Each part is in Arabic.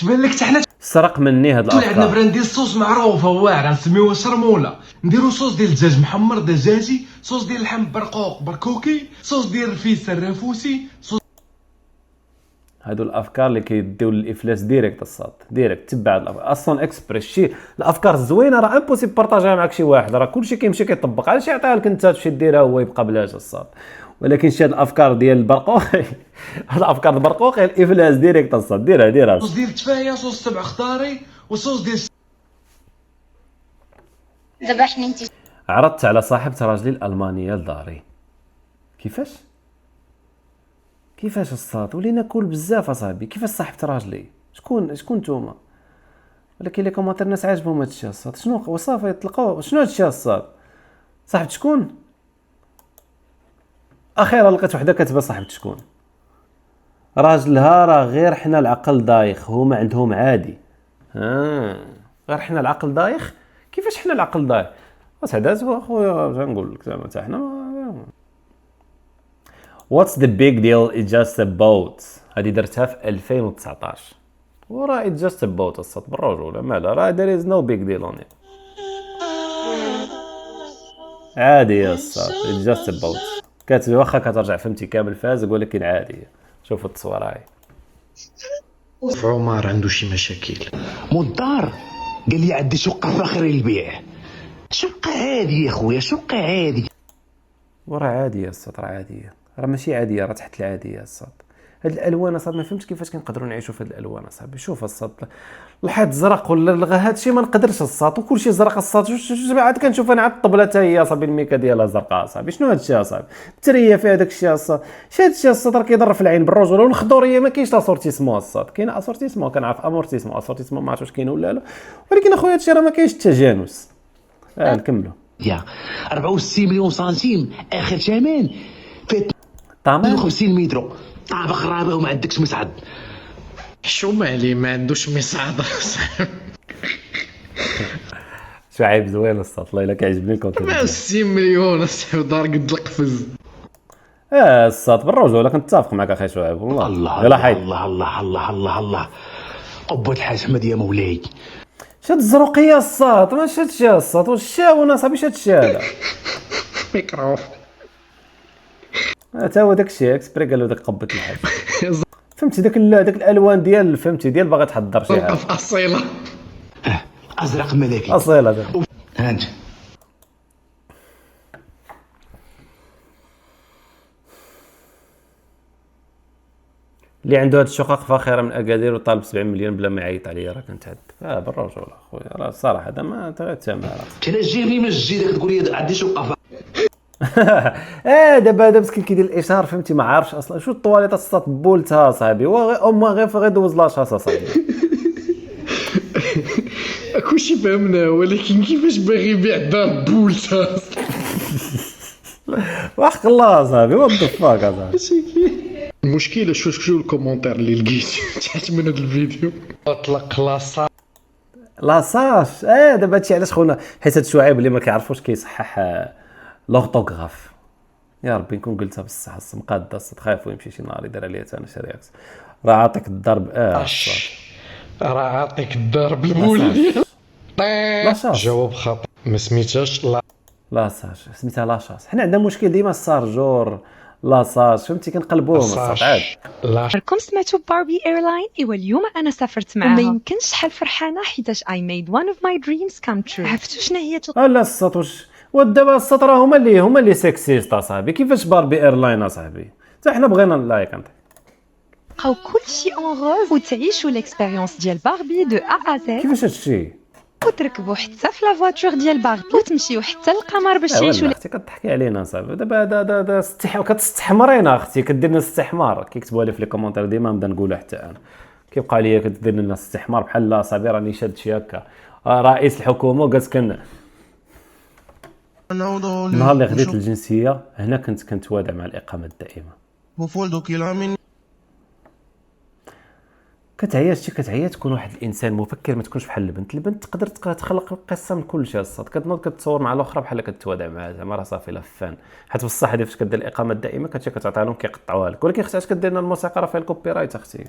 تبان لك حتى حنا سرق مني هاد عندنا الافكار. براند ديال الصوص معروفه واعره نسميوها شرموله. نديرو صوص ديال الدجاج محمر دجاجي، صوص ديال اللحم برقوق بركوكي، صوص ديال الرفيسه الرافوسي، صوص هادو الافكار اللي كيديو للافلاس ديريكت الصاد ديريكت. تبع هاد الافكار اصلا اكسبريس شي الافكار الزوينه راه امبوسيبل بارطاجيها معك شي واحد، راه كلشي كيمشي كيطبق. علاش يعطيها لك انت تمشي ديرها هو يبقى بلاش الصاد؟ ولكن شي هاد الافكار ديال البرقوقي هاد الافكار البرقوقي الافلاس ديريكت الصاد. ديرها ديال التفايه، صوص سبع خضاري، وصوص ديال ذبحني انت. عرضت على صاحبة راجلي الالمانيه لداري. كيفاش الصاد؟ ولينا كل بزاف اصاحبي. كيفاش صاحبة راجلي؟ شكون نتوما؟ ولكن لي كومونتير الناس عاجبهم هادشي الصاد. شنو وصافي يطلقوا شنو هادشي الصاد؟ صاحبة شكون؟ اخيرا لقيت وحده كاتبه صاحبة شكون. راجلها راه غير حنا العقل دايخ، هما عندهم عادي. غير حنا العقل دايخ. كيفاش حنا العقل دايخ؟ وسعدات اخويا نقول لك زعما حتى حنا. What's the big deal? It's just a boat. هذه درتها في 2019 وراه it's just a boat الصوت بالرجولة. مالا راه there is no big deal on it. عادي يا الصوت it's just a boat. كاتبه واخا كترجع فهمتي كامل فازق ولكن عادي. شوفوا التصويره هاي. عمر عنده شي مشاكل. مدار قال لي عندي شقه فاخره للبيع. شقه عاديه يا خويا، شقه عاديه. وراه عاديه الصوت، راه عاديه، راه ماشي عاديه، راه تحت العاديه الصوت. هاد الالوان اصاحبي ما فهمتش كيفاش كنقدروا نعيشوا في هاد الالوان اصاحبي. شوف الصاد الحيط زرق ولا هادشي ما نقدرش الصاد، وكلشي زرق الصاد. جوج عاد كنشوف انا عاد الطبله حتى هي اصاحبي الميكا ديالها زرقاء اصاحبي. شنو هادشي اصاحبي؟ التريه فيها داك الشيء الصاد. شي هادشي الصاد راه كيضر في العين بالرجوله. والخضوريه ما كاينش لاسورتيسمون الصاد. كاين اسورتيسمون كنعرف امورتيسمون اسورتيسمون ما عرفتش واش كاين ولا لا، ولكن اخويا هادشي راه ما كاينش التجانس. نكملوا. يا 64 مليون سنتيم اخر ثمن في طامن 52 متر. طابق رابع وما عندكش مسعد. شو مالي ما عندوش مصعد. شعيب زوين الصاد الله الا كيعجبني الكونتينت. 60 مليون اصاحبي دار قد القفز. الصاد بالرجوله كنتفق معك اخي شعيب والله. الله يلا حيد الله الله الله الله الله. قبة الحاج احمد يا مولاي. شاد الزروقيه الصاد ما شادش الصاد. واش شاونا صاحبي شادش هذا ميكرو. حتى هو داكشي اكسبري قال له داك قبه الحاج. فهمتي داك الالوان ديال فهمتي ديال باغي تحضر شي حاجه في اصيله. ازرق ملكي اصيله داك. هانت اللي عنده هاد الشقق فاخره من اكادير وطالب 70 مليون بلا ما يعيط عليا راه كنتعذب. بالرجوله اخويا راه الصراحه هذا ما تغيتسامع. تنجيني من الجديد تقول لي عندي شقه. دابا هذا مسكين كيدير الاشهار فهمتي ما عارفش اصلا شو الطواليط الصات بولتها صاحبي. امها غير دوز لاشاص صاحبي. كلشي فهمنا ولكن كيفاش باغي يبيع دار بولتا؟ وحق الله صاحبي وات ذا فاك صاحبي. المشكله شو الكومونتير اللي لقيت تحت من هذا الفيديو. اطلق لاصاش. دابا هادشي علاش خونا حيت هاد شعيب اللي ما كيعرفوش كيصحح لورطوغراف. يا ربي نكون قلتها بالصح السمقاد الصاد خايف يمشي شي نهار يدير عليا انا شي رياكس. راه عاطيك الضرب. راه عاطيك الضرب البول ديال لاصاش. جواب خاطئ ما سميتهاش لاصاش سميتها لاشاس. حنا عندنا مشكل ديما السارجور لاصاش فهمتي كنقلبوهم الصاد عاد. راكم سمعتوا باربي ايرلاين؟ ايوا اليوم انا سافرت معاها وما يمكنش شحال فرحانه حيتاش I made one of my dreams come true. عرفتوا شنو هي لا الصاد واش ودابا الصاد راه هما اللي سكسيست اصاحبي. كيفاش باربي ايرلاين اصاحبي؟ حتى حنا بغينا لايك انت تلقاو كلشي اون روز وتعيشوا ليكسبيريونس ديال باربي دو ا ا زد كيفاش هادشي. وتركبوا حتى في لا فواتور ديال باربي وتمشيو حتى للقمر باش تعيشوا. اختي كتضحكي علينا صاحبي. دابا هذا كتستحمرينا اختي كدير لنا استحمار. كيكتبوا لي في لي كومونتير ديما نبدا نقولها حتى انا. كيبقى ليا كدير لنا استحمار بحال لا صاحبي راني شاد شي هكا رئيس الحكومه وقالت النهار اللي خديت الجنسيه هنا كنت كنتوادع مع الاقامه الدائمه. كتعيا تكون واحد الانسان مفكر ما تكونش بحال البنت تقدر تخلق قصه من كل شيء الصاد. كتنوض كتصور مع الاخرى بحال كتوادع معها زعما راه صافي لا فان. حيت بصح هذه فاش كدير الاقامه الدائمه كتعطيها لهم كيقطعوها لك. ولكن خصها كدير لنا الموسيقى راه فيها الكوبي رايت اختي.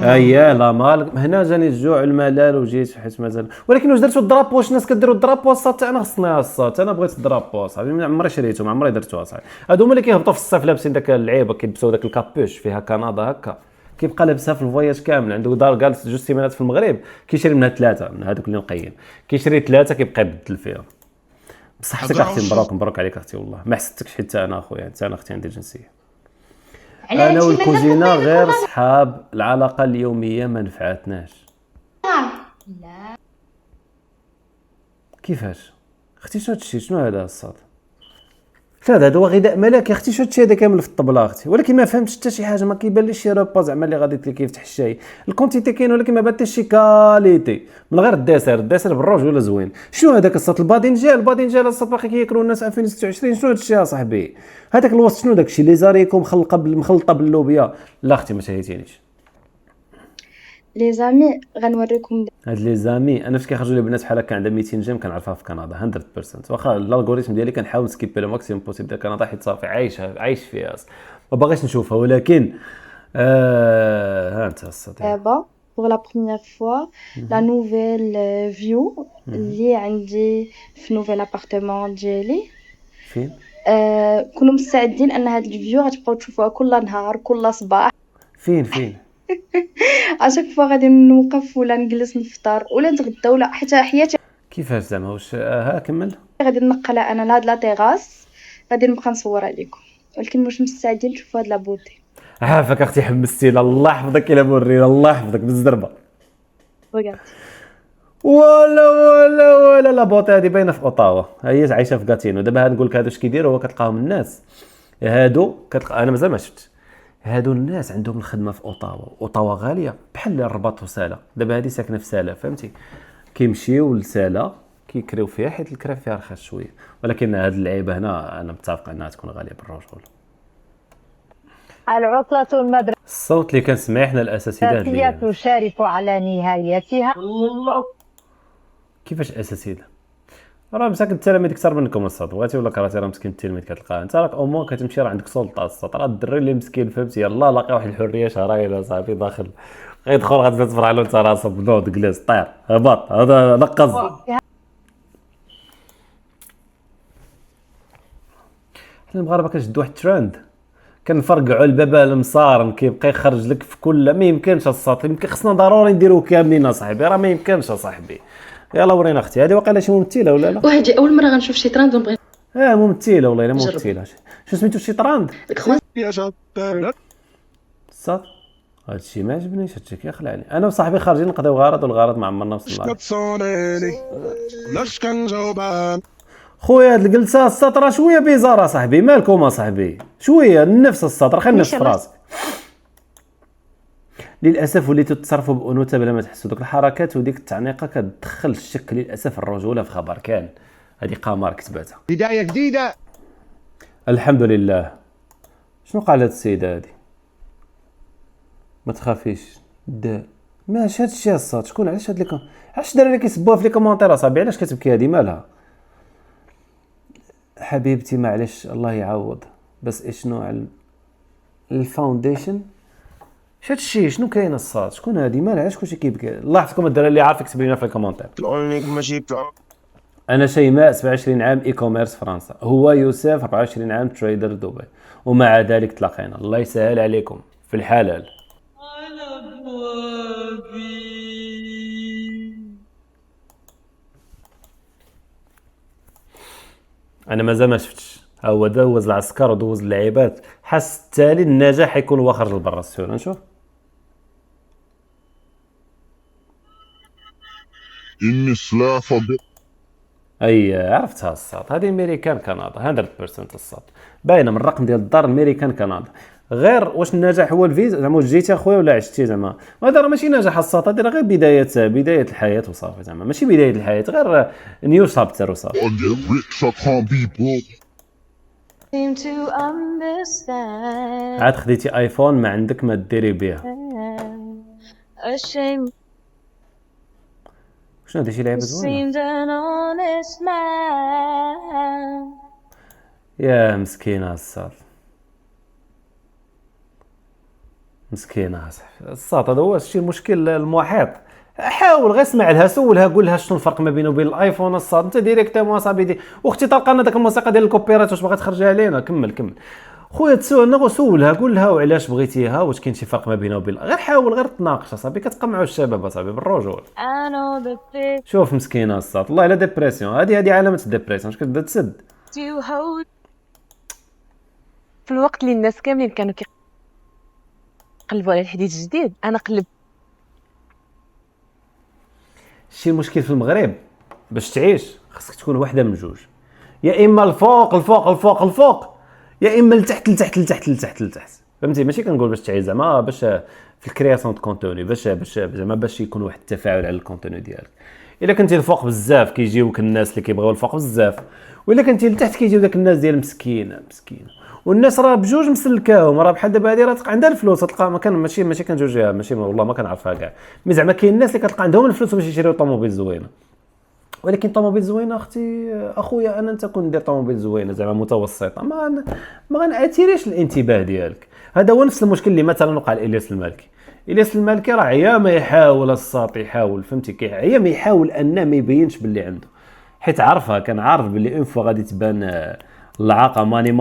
اييه لا مال هنا جاني الجوع الملل وجيت حيت مازال. ولكن واش درتو الدرابو؟ واش الناس كديروا الدرابو الصاد؟ انا خصني الصاد، انا بغيت الدرابو صاحبي، ما عمري شريته، ما عمري درتو صاحبي. هادو هما اللي كيهبطوا في الصيف لابسين داك اللعيبه، كيلبسوا داك الكابوش فيها كندا هكا، كيبقى لابسها في الفواياج كامل. عنده دار جالس 2 سيمانات في المغرب، كيشري منها 3 من هذوك اللي نقيين، كيشري 3 كيبقى يبدل فيها. بصحتك اختي، مبروك مبروك عليك اختي، والله ما حسدتكش حتى انا اخويا، حتى انا اختي عندي جنسيه. انا والكوزينه غير صحاب، العلاقه اليوميه ما نفعتناش. كيفاش اختي؟ شنو هادشي؟ شنو هذا الصاد؟ هذا هو غذاء ملكي اختي، شو هادشي هذا كامل في الطبله اختي؟ ولكن ما فهمتش حتى شي حاجه، ما كيبان ليش شي روبا زعما اللي غادي كيفتح الشاي. الكونتيتي كاين ولكن ما بان حتى شي كاليتي من غير الديسير بالروج ولا زوين. شنو هذاك الصاد؟ الباذنجان الصاد باقي كياكلوا الناس 2026. شنو هادشي يا صاحبي؟ هذاك الوسط شنو داكشي اللي زاريكو مخلطه باللوبيا؟ لا اختي ما شهيتينيش. لي زامي غنوريكم. هاد لي زامي انا فاش كيخرجوا لي بنات بحال هكا عندها 200 جيم كنعرفها في كندا 100%، واخا الالغوريثم ديالي كنحاول نسكيبي لو ماكسيموم بوسيبل ديال كندا حيت صافي عايش فيها، ما باغيش نشوفها. ولكن ها انت الصديق دابا pour la première fois la nouvelle view اللي عندي في نوفيل ابارتمون ديالي. فين كنا مستعدين ان هاد الفيو غتبقاو تشوفوها كل نهار كل صباح. فين اشاك فوا غادي نوقف ولا نجلس نفطر ولا نتغدى ولا حتى حياتي كيفاش زعما؟ واش ها كمل. غادي نقلها انا لهاد لا تيغاس، غادي نبقى نصورها لكم، ولكن واش مستعدين تشوفوا هاد لا بوتي؟ عافاك اختي حمستينا، الله يحفظك الا مورينا، الله يحفظك بالزربه. ريغارد ولا لا بوطي هذه باينه في اوطاوا، هي عايشه في كاتينو. دابا نقول لك هادو اش كيديروا، هو كتلقاهم الناس هادو انا مازال ما شفت هادو الناس عندهم الخدمه في اوطاوا غاليه بحال الرباط وسالا. دابا هذه ساكنه في سالا فهمتي، كيمشيو لسالا كيكريو فيها حيت الكرا فيها رخيص شويه. ولكن هاد اللعيبه هنا انا متفق انها تكون غاليه بالرجل. العطلة المدرسية الصوت اللي كنسمع حنا الاساسي تشارف على نهايتها. كيفاش اساسي؟ راه مساكن التلاميذ اكثر منكم الصاد، بغيتي ولا كرهتي راه مسكين التلميذ كتلقاه انت راك اومون كتمشي راه عندك سلطه الصاد. راه الدري اللي مسكين فهمتي يلاه لاقي واحد الحريه شهريه صافي داخل غيدخل غادي تفرع له انت راسك بنوض جلس طير هبط هذا نقز. حنا المغاربه كنشدوا واحد الترند كنفرقعوا البابا المصارم كيبقى يخرج لك في كل ما يمكنش الصاط. يمكن خصنا ضروري نديروه كاملين اصاحبي، راه ما يمكنش اصاحبي. يلا ورينا اختي هذه واقيلا شي ممثله ولا لا؟ وهذه اول مره غنشوف شي تراند ونبغي ممثله والله الا ممثله. شو سميتو شي تراند يا شاطر الصاد؟ هادشي ما عجبنيش، هادشي كيخلعني. انا وصاحبي خارجين نقضيو غرض والغرض ما عمرنا وصلنا له. خويا هاد الجلسه الصاد راه شويه بيزار صاحبي، مالكم اصاحبي؟ شويه النفس الصاد راه خلي النفس في راسك. للاسف وليتوا تتصرفوا بانوثه بلا ما تحسوا. دوك الحركات وديك التعنيقه كتدخل الشك للاسف الرجوله في خبر كان. هذه قمر كتباتها بدايه جديده. الحمد لله. شنو قال هاد السيده هادي؟ ما تخافيش ماشي هادشي الصاد. شكون علاش هاد ليكم علاش الدراري كيسبوها في لي كومونتير اصاحبي؟ علاش كتبكي هادي مالها؟ حبيبتي معلش الله يعوض، بس اشنو على الفاونديشن هادشي شنو كاين الصاد؟ شكون هادي مالها؟ علاش كلشي كيبكي؟ الله يحفظكم الدراري اللي عارف يكتب لنا في الكومونتير. انا شيماء 27 عام اي كوميرس فرنسا، هو يوسف 24 عام تريدر دبي، ومع ذلك تلاقينا. الله يسهل عليكم في الحلال. انا مازال ما شفتش. هو دوز العسكر ودوز اللعيبات، حس التالي النجاح حيكون هو خرج لبرا السور. نشوف إني سلاح عرفتها الصاد. هذه امريكان كندا 100% الصاد باينه من الرقم ديال الدار امريكان كندا. غير واش النجاح هو الفيزا زعما جيتي اخويا ولا عشتي زعما؟ هذا راه ماشي نجاح الصاد، هذه راه غير بدايه الحياه وصافي زعما، ماشي بدايه الحياه غير نيو شابتر وصافي. عاد خديتي ايفون ما عندك ما ديري بها. شنو هادشي لعبه زوينه يا مسكينه الصاد. مسكينه اصاحبي الساط. هذا هو الشيء المشكل المحيط. حاول غير اسمع لها، سولها، قول لها شنو الفرق ما بينه وبين الايفون الساط. انت ديريكتومون اصاحبي دي واختي طلقه لنا داك الموسيقى ديال الكوبيرات واش باغا تخرجها علينا. كمل خويا سولها، قول لها وعلاش بغيتيها، واش كاين شي فرق ما بينه وبين غير حاول غير تناقش اصاحبي، كتقمعوا الشباب اصاحبي بالرجول. شوف مسكينه الساط والله الا ديبرسيون، هذه علامه الديبرسيون، اش كتبدا تسد في الوقت اللي الناس كاملين كانوا كيقلبوا على الحديث الجديد انا قلب. الشيء المشكل في المغرب باش تعيش خاصك تكون وحده من جوج، يا اما الفوق الفوق الفوق الفوق، يا اما لتحت لتحت لتحت لتحت لتحت. فهمتي؟ ماشي كنقول باش تعيش زعما باش في الكرياسيون دو كونتوني، باش زعما باش يكون واحد التفاعل على الكونتوني ديالك. الا كنتي الفوق بزاف كيجيوك الناس اللي كيبغيو الفوق بزاف، ولا كنتي لتحت كيجيو داك الناس ديال مسكينه. والناس راه بجوج مسلكاهم، راه بحال دابا هادي راه عندها الفلوس تلقى ما كان ماشي كنجوجها، ماشي والله ما كنعرفها كاع، مي زعما كاين الناس اللي كتلقى عندهم الفلوس باش يشريو طوموبيل زوينه. ولكن طوموبيل زوينه اختي اخويا انا انت كون ندير طوموبيل زوينه زعما متوسطه ما غنأثيريش الانتباه ديالك. هذا هو نفس المشكل اللي مثلا وقع لإلياس المالكي. إلياس المالكي راه عيا ما يحاول الساط يحاول، فهمتي؟ عيا ما يحاول ان ما يبينش باللي عنده، حيت عارفها، كان عارف باللي اون فوا غادي تبان العاقه ماني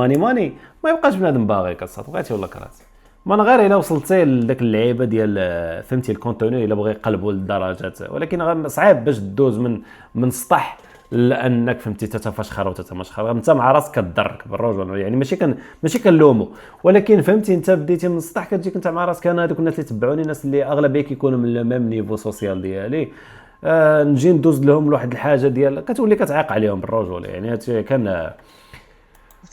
ما يبقاش بنادم باغيك الساط، بغيتي ولا كرهتي. ما انا غير الا وصلتي لذاك اللعيبه ديال فهمتي الكونتوني الا بغى يقلبوا للدرجات، ولكن صعيب باش تدوز من سطح لانك فهمتي تتفشخر وتتمشخر. انت مع راسك كضرك بالرجل، يعني ماشي كنلومو، ولكن فهمتي انت بديتي من السطح كتجيك انت مع راسك. انا هذوك الناس اللي تبعوني الناس اللي اغلبيه كيكونوا من الميم نيفو سوسيال ديالي، نجي ندوز لهم لواحد الحاجه ديال كتولي كتعيق عليهم بالرجل. يعني هادشي كان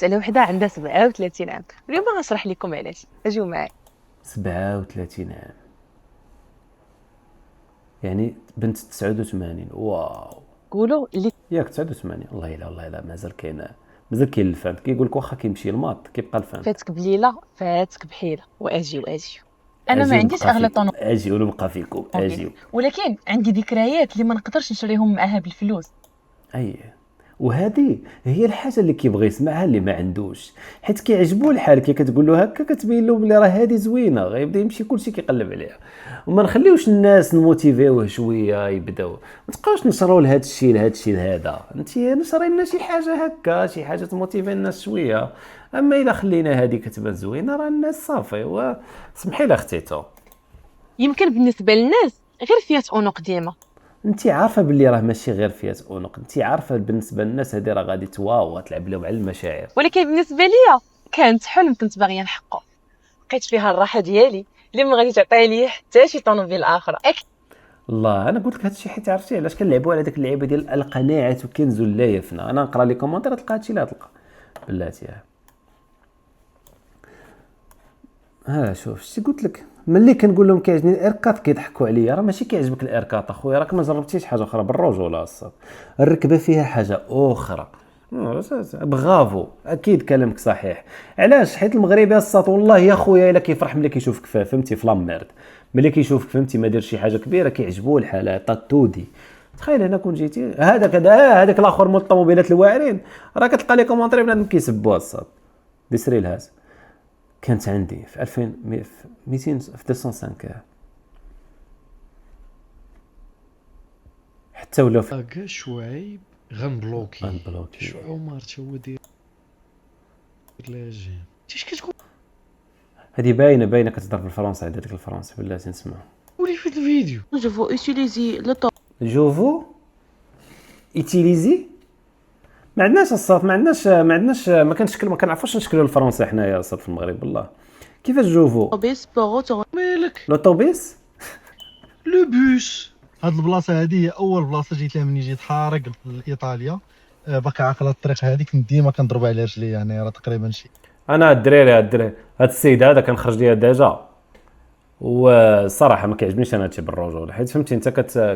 على وحده عندها 37 عام. اليوم غنشرح لكم علاش، اجيو معايا. 37 عام يعني بنت 89. واو قولوا اللي ياك 89. والله الا مازال كاين الفن. كيقول لك واخا كيمشي الماط كيبقى الفن. فاتك بليله فاتك بحيله. واجيو انا ما عنديش اغلى طونو، اجي ونبقى فيكم اجي، ولكن عندي ذكريات اللي ما نقدرش نشريهم معاها بالفلوس. وهذه هي الحاجه اللي كيبغي يسمعها اللي ما عندوش، حيت كيعجبو الحال. كي كتقول له هكا كتبين له بلي راه هذه زوينه، غيبدا يمشي كلشي كيقلب عليها. وما نخليوش الناس نموتيفيوه شويه يبداو، ما تبقاوش نشروا لهذا الشيء لهذا. انت نشري لنا شي حاجه هكا، شي حاجه تموتيفي الناس شويه. اما الا خلينا هذه كتبان زوينه راه الناس صافي. وسمحي لي اختي يمكن بالنسبه للناس غير فيات اونو قديمه. انت عارفه باللي راه ماشي غير فيات اونق، انت عارفه بالنسبه للناس هذه راه غادي تواو تلعب لهم على المشاعر. ولكن بالنسبه ليا كانت حلم كنت باغيه نحققه، لقيت فيها الراحه ديالي اللي ما غادي تعطي لي حتى شي طوموبيل اخرى. الله انا قلت لك هذا الشيء حيت عرفتي علاش كنلعبوا على داك اللعيبه ديال القناعه كنز لا يفنى. انا نقرا لي كومونتير تلقى هادشي اللي تلقى بلاتي. شوف شتي قلت لك ملي كنقول لهم كيعجبني الاركاط كيضحكوا عليا. راه ماشي كيعجبك الاركاط اخويا، راك ما جربتيش حاجه اخرى بالرجوله الصاد. الركبه فيها حاجه اخرى. بغافو اكيد كلامك صحيح. علاش؟ حيت المغربي الصاد والله يا خويا الا كيفرح ملي كيشوفك فهمتي فلاميرد، ملي كيشوفك فهمتي ما دير شي حاجه كبيره كيعجبوه الحالات طودي. تخيل هنا كون جيتي هذاك الاخر مول الطوموبيلات الواعرين راه كتلقى لي كومونطري بنادم كيسبوها الصاد. ديسري الهاز كانت عندي في 2200 في 205 حتى ولا اكا شعيب غنبلوكي شو عمر تا هو داير لاجين اش كتقول. هذه باينه كتهضر بالفرنسي. هذيك الفرنسي بلاتي نسمع ولي في الفيديو. جو يوتيليزي لو طو جوفو ايتيليزي. ما عندناش الصوت، ما عندناش ما كنعرفوش نشكلوا الفرنسي حنايا الصوت في المغرب. والله كيفاش جوفو طوبيس بوغو مالك لوطوبيس لو بوس. هاد البلاصه هادي هي اول بلاصه جيت لها مني جيت حارق لايطاليا. باقي عاقل الطريق هادي كنت ديما كنضرب على رجلي، يعني راه تقريبا شي. انا الدراري هاد السيد هذا كنخرج ليا ديجا، والصراحه ما كيعجبنيش انا هادشي بالرجوله. حيت فهمتي انت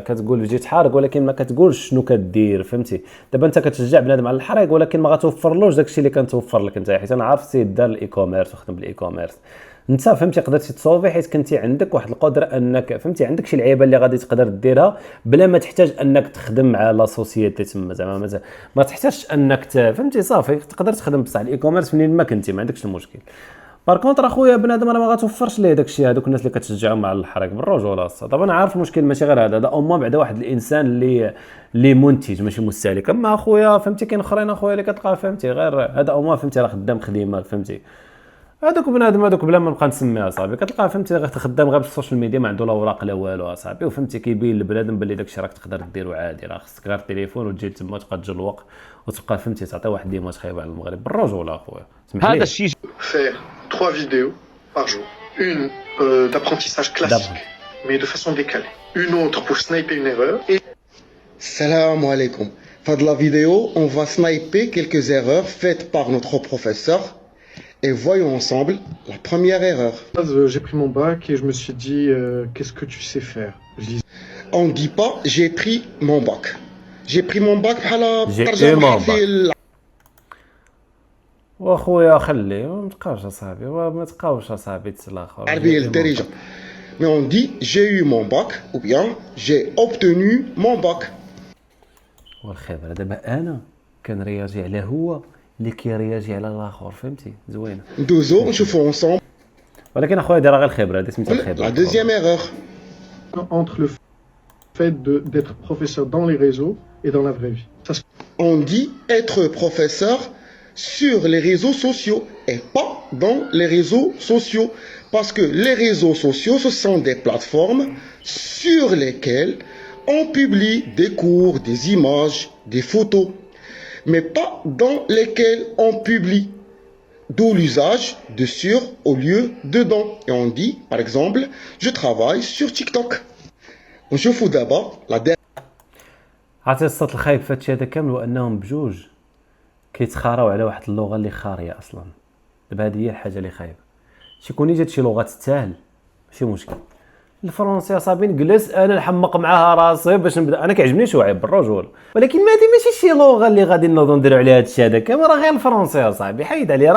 كتقول جيت حارق ولكن ما كتقولش شنو كدير. فهمتي دابا انت كتشجع بنادم على الحريق ولكن ما غتوفرلوش داكشي اللي كنتوفر لك انت. حيت انا عارف السيد دار الاي كوميرس وخدم بالاي كوميرس. انت فهمتي قدرتي تصوفي حيت كنتي عندك واحد القدره انك فهمتي عندك شي لعيبه اللي غادي تقدر ديرها بلا ما تحتاج انك تخدم مع لا سوسيتي تما. زعما ما تحتاجش انك فهمتي صافي تقدر تخدم بصح الاي كوميرس منين ما كنتي ما عندكش المشكل. باركونتر اخويا بنادم راه ما غاتوفرش ليه داكشي، هذوك الناس اللي كتشجعهم على الحريق بالرجوله الصاد. دابا انا عارف المشكل ماشي غير هذا اوما بعدا واحد الانسان اللي منتج ماشي مستهلك. اما اخويا فهمتي كاين اخرين اخويا اللي كتلقى فهمتي غير هذا اوما فهمتي راه خدام خديمه فهمتي. هذوك بنادم هذوك بلا ما نبقى نسميها صاحبي كتلقى فهمتي غير خدام غير بالسوشيال ميديا ما عنده لا اوراق لا والو صاحبي، وفهمتي كيبين لبنادم باللي داكشي راك تقدر ديرو عادي، راه خصك غير التليفون وتجي تما تبقى تجلوق وتبقى فهمتي تعطي واحد ديماج خايبه على المغرب بالرجوله اخويا. سمح لي. هذا الشيء faire 3 vidéos par jour. Une d'apprentissage classique, mais de façon décalée. Une autre pour sniper une erreur. Et Salam alaikum. Fin de la vidéo, on va sniper quelques erreurs faites par notre professeur. Et voyons ensemble la première erreur. j'ai pris mon bac et je me suis dit, qu'est-ce que tu sais faire? Je dis, On ne dit pas j'ai pris mon bac. J'ai pris mon bac J'ai eu mon bac. واخويا خليه ما تبقاوش اصاحبي ما تبقاوش اصاحبي تسلا اخر. Mais on dit j'ai eu mon bac ou bien j'ai obtenu mon bac. والخبره دابا انا كنرياجي على هو اللي كيرياجي على الاخر فهمتي زوينه. ندوزو نشوفو ensemble. ولكن اخويا دير غير الخبره هذه سميتها الخبره. La deuxième erreur. entre le fait d'être professeur dans les réseaux et dans la vraie vie. Ça, On dit être professeur sur les réseaux sociaux et pas dans les réseaux sociaux. Parce que les réseaux sociaux, ce sont des plateformes sur lesquelles on publie des cours, des images, des photos, mais pas dans lesquelles on publie. D'où l'usage de sur au lieu de dans. Et on dit, par exemple, je travaille sur TikTok. On chauffe d'abord la dernière. عرفتي الصوت الخايب في هادشي هذا كامل وانهم بجوج كيتخاراو على واحد اللغه اللي خاريه اصلا. دابا هذه هي الحاجه اللي خايبه. شكون جات شي لغه تستاهل ماشي مشكل. الفرنسيه صافي نجلس انا نحمق معاها راسي باش نبدا انا كيعجبني شويه بالرجول، ولكن ما هذه ماشي شي لغه اللي غادي نوضو نديرو عليها هادشي هذا كامل، راه غير الفرنسيه صاحبي حيد عليها.